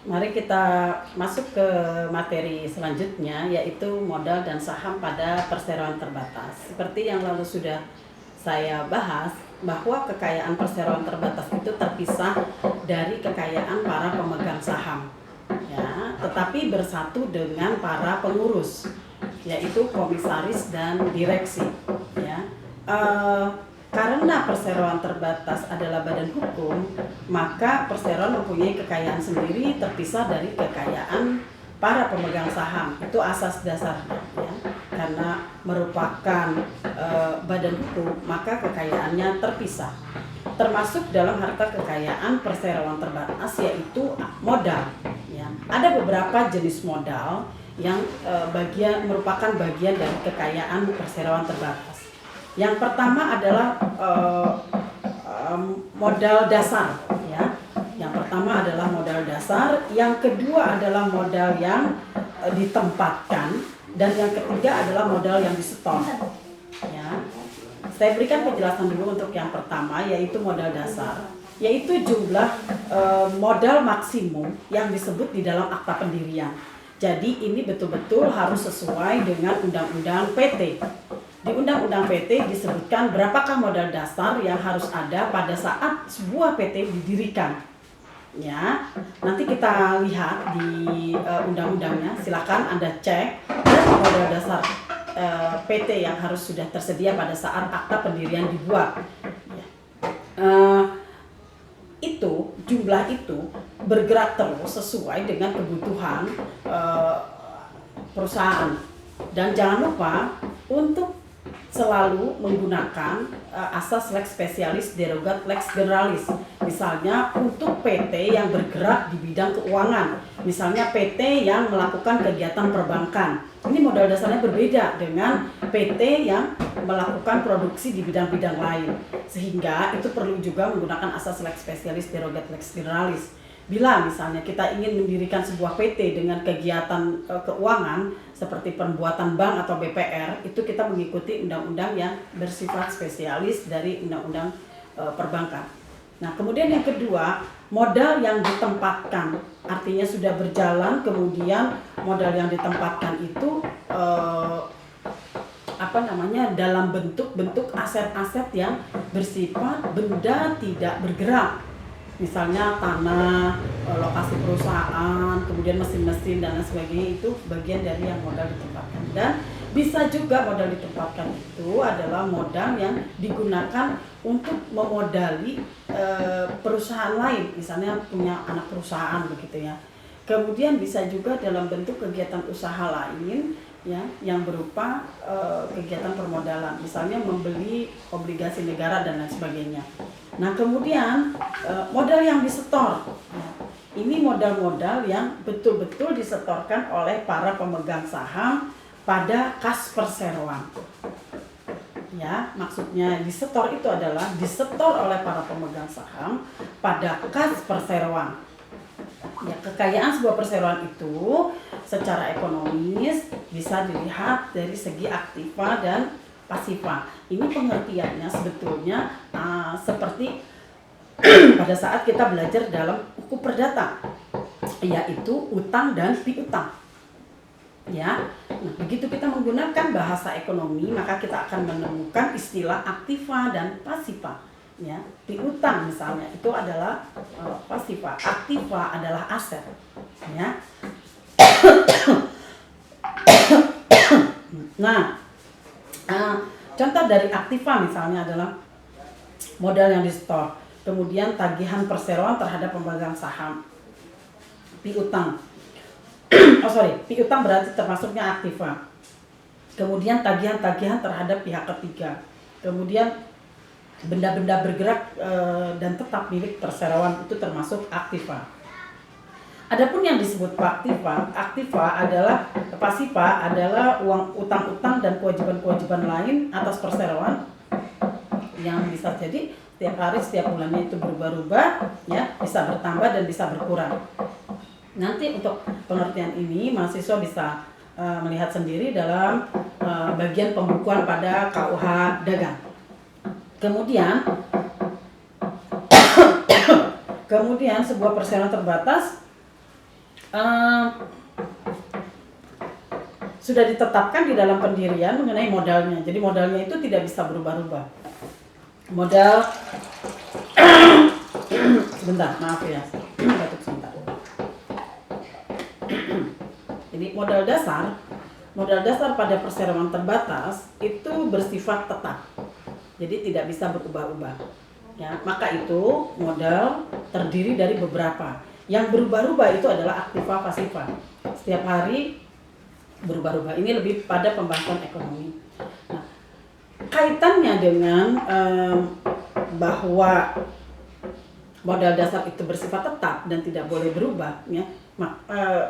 Mari kita masuk ke materi selanjutnya, yaitu modal dan saham pada perseroan terbatas. Seperti yang lalu sudah saya bahas, bahwa kekayaan perseroan terbatas itu terpisah dari kekayaan para pemegang saham, ya, tetapi bersatu dengan para pengurus, yaitu komisaris dan direksi, ya. Karena perseroan terbatas adalah badan hukum, maka perseroan mempunyai kekayaan sendiri terpisah dari kekayaan para pemegang saham. Itu asas dasarnya, ya. Karena merupakan badan hukum, maka kekayaannya terpisah. Termasuk dalam harta kekayaan perseroan terbatas, yaitu modal, ya. Ada beberapa jenis modal yang merupakan bagian dari kekayaan perseroan terbatas. Yang pertama adalah modal dasar, ya. Yang pertama adalah modal dasar, yang kedua adalah modal yang ditempatkan, dan yang ketiga adalah modal yang disetor, ya. Saya berikan penjelasan dulu untuk yang pertama, yaitu modal dasar, yaitu jumlah modal maksimum yang disebut di dalam akta pendirian. Jadi ini betul-betul harus sesuai dengan Undang-Undang PT. Di Undang-Undang PT disebutkan berapakah modal dasar yang harus ada pada saat sebuah PT didirikan. Ya, nanti kita lihat di undang-undangnya. Silakan Anda cek berapa modal dasar PT yang harus sudah tersedia pada saat akta pendirian dibuat. Ya. Jumlah itu bergerak terus sesuai dengan kebutuhan perusahaan. Dan jangan lupa untuk selalu menggunakan asas lex specialis derogat lex generalis. Misalnya untuk PT yang bergerak di bidang keuangan, misalnya PT yang melakukan kegiatan perbankan, ini modal dasarnya berbeda dengan PT yang melakukan produksi di bidang-bidang lain, sehingga itu perlu juga menggunakan asas lex specialis derogat lex generalis. Bila misalnya kita ingin mendirikan sebuah PT dengan kegiatan keuangan seperti pembuatan bank atau BPR, itu kita mengikuti undang-undang yang bersifat spesialis dari undang-undang perbankan. Nah, kemudian yang kedua, modal yang ditempatkan, artinya sudah berjalan, kemudian modal yang ditempatkan itu dalam bentuk aset-aset yang bersifat benda tidak bergerak. Misalnya tanah, lokasi perusahaan, kemudian mesin-mesin dan lain sebagainya, itu bagian dari yang modal ditempatkan. Dan bisa juga modal ditempatkan itu adalah modal yang digunakan untuk memodali perusahaan lain, misalnya punya anak perusahaan begitu ya. Kemudian bisa juga dalam bentuk kegiatan usaha lain, ya, yang berupa kegiatan permodalan, misalnya membeli obligasi negara dan lain sebagainya. Nah, kemudian modal yang disetor, ini modal-modal yang betul-betul disetorkan oleh para pemegang saham pada kas perseroan. Ya, maksudnya disetor itu adalah disetor oleh para pemegang saham pada kas perseroan. Ya, kekayaan sebuah perseroan itu secara ekonomis bisa dilihat dari segi aktiva dan pasifa. Ini pengertiannya sebetulnya seperti pada saat kita belajar dalam hukum perdata, yaitu utang dan piutang. Ya, nah, begitu kita menggunakan bahasa ekonomi, maka kita akan menemukan istilah aktiva dan pasifa. Ya, piutang misalnya itu adalah pasifa, aktiva adalah aset. Ya. Nah, contoh dari aktiva misalnya adalah modal yang disetor, kemudian tagihan perseroan terhadap pemegang saham. Piutang, piutang berarti termasuknya aktiva. Kemudian tagihan-tagihan terhadap pihak ketiga. Kemudian benda-benda bergerak dan tetap milik perseroan itu termasuk aktiva. Adapun yang disebut aktiva adalah pasifa adalah uang utang-utang dan kewajiban-kewajiban lain atas perseroan yang bisa jadi setiap hari, setiap bulannya itu berubah-ubah, ya, bisa bertambah dan bisa berkurang. Nanti untuk pengertian ini mahasiswa bisa melihat sendiri dalam bagian pembukuan pada KUH Dagang. Kemudian sebuah perseroan terbatas Eh, sudah ditetapkan di dalam pendirian mengenai modalnya. Jadi modalnya itu tidak bisa berubah-ubah. Modal sebentar, maaf ya. Batuk sebentar. Jadi modal dasar pada perseroan terbatas itu bersifat tetap. Jadi tidak bisa berubah-ubah. Ya, maka itu modal terdiri dari beberapa. Yang berubah-ubah itu adalah aktiva pasiva. Setiap hari berubah-ubah. Ini lebih pada pembahasan ekonomi. Nah, kaitannya dengan bahwa modal dasar itu bersifat tetap dan tidak boleh berubah, ya.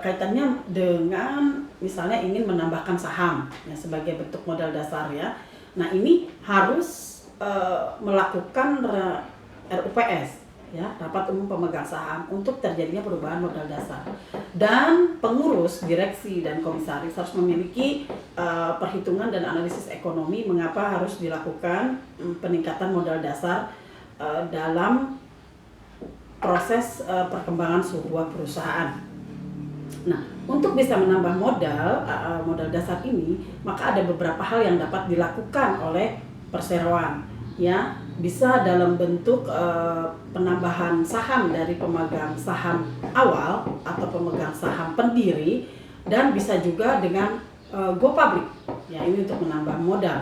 Kaitannya dengan misalnya ingin menambahkan saham, ya, sebagai bentuk modal dasar, ya. Nah, ini harus melakukan RUPS, ya, rapat umum pemegang saham, untuk terjadinya perubahan modal dasar. Dan pengurus, direksi, dan komisaris harus memiliki perhitungan dan analisis ekonomi mengapa harus dilakukan peningkatan modal dasar dalam proses perkembangan sebuah perusahaan. Nah, untuk bisa menambah modal dasar ini, maka ada beberapa hal yang dapat dilakukan oleh perseroan, ya. Bisa dalam bentuk penambahan saham dari pemegang saham awal atau pemegang saham pendiri, dan bisa juga dengan go public, ya, ini untuk menambah modal.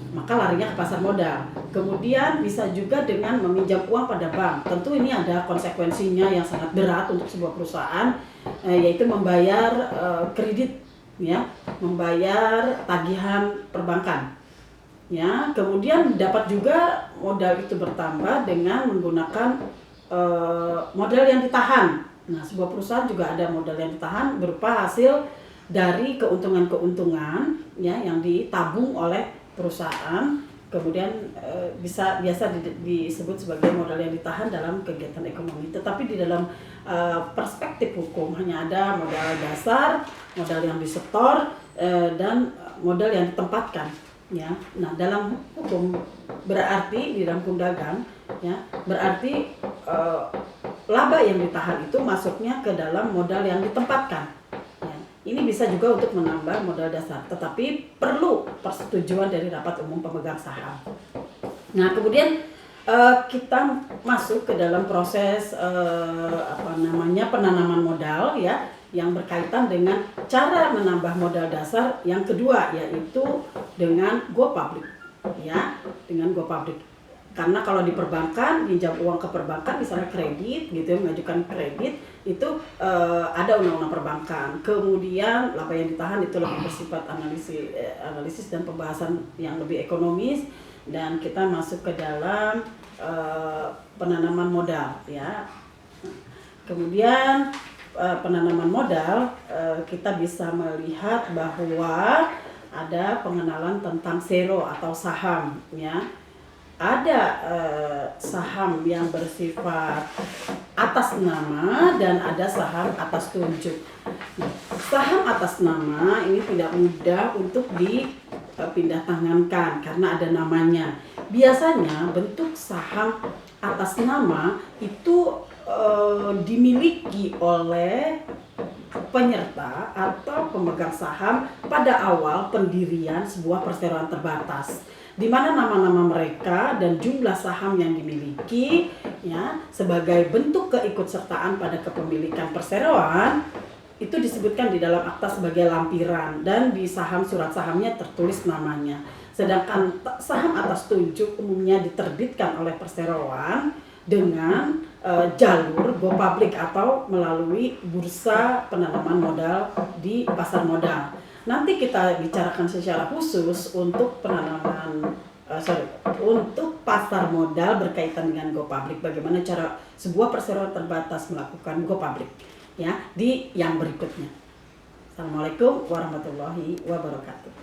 Maka larinya ke pasar modal. Kemudian bisa juga dengan meminjam uang pada bank. Tentu ini ada konsekuensinya yang sangat berat untuk sebuah perusahaan, yaitu membayar kredit, ya, membayar tagihan perbankan, ya. Kemudian dapat juga modal itu bertambah dengan menggunakan modal yang ditahan. Nah, sebuah perusahaan juga ada modal yang ditahan berupa hasil dari keuntungan-keuntungan, ya, yang ditabung oleh perusahaan. Kemudian biasa disebut sebagai modal yang ditahan dalam kegiatan ekonomi. Tetapi di dalam perspektif hukum hanya ada modal dasar, modal yang disetor, dan modal yang ditempatkan, ya. Nah, dalam hukum berarti di dalam hukum dagang, ya, berarti laba yang ditahan itu masuknya ke dalam modal yang ditempatkan. Ini bisa juga untuk menambah modal dasar, tetapi perlu persetujuan dari rapat umum pemegang saham. Nah, kemudian kita masuk ke dalam proses penanaman modal, ya, yang berkaitan dengan cara menambah modal dasar yang kedua, yaitu dengan go public, ya, dengan go public. Karena kalau di perbankan, pinjam uang ke perbankan, misalnya kredit, gitu, mengajukan kredit, itu ada undang-undang perbankan. Kemudian laba yang ditahan itu lebih bersifat analisis dan pembahasan yang lebih ekonomis, dan kita masuk ke dalam penanaman modal, ya. Kemudian penanaman modal, kita bisa melihat bahwa ada pengenalan tentang sero atau saham, ya. Ada saham yang bersifat atas nama dan ada saham atas tunjuk. Nah, saham atas nama ini tidak mudah untuk dipindah tangankan karena ada namanya. Biasanya bentuk saham atas nama itu dimiliki oleh penyerta atau pemegang saham pada awal pendirian sebuah perseroan terbatas, di mana nama-nama mereka dan jumlah saham yang dimiliki, ya, sebagai bentuk keikutsertaan pada kepemilikan perseroan itu disebutkan di dalam akta sebagai lampiran, dan di saham surat sahamnya tertulis namanya. Sedangkan saham atas tunjuk umumnya diterbitkan oleh perseroan dengan jalur go public atau melalui bursa penanaman modal di pasar modal. Nanti kita bicarakan secara khusus untuk untuk pasar modal berkaitan dengan go public, bagaimana cara sebuah perseroan terbatas melakukan go public, ya, di yang berikutnya. Assalamualaikum warahmatullahi wabarakatuh.